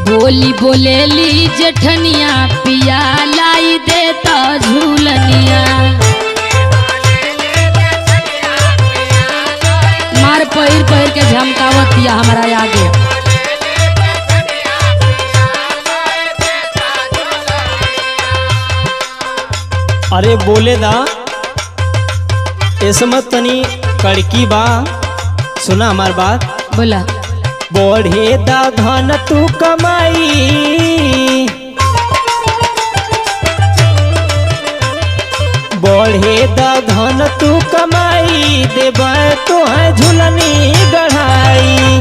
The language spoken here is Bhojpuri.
बोली बोलेली जेठनिया पिया लाई देता झूलनिया। मार पहिर पहिर के झमकावतिया हमारा आगे। अरे बोले दा इसमें तनी कड़की बा, सुना हमार बात। बोला। बढ़े दा धन तू कमाई, बढ़े दा धन तू कमाई, देव तो है झुलनी गढ़ाई।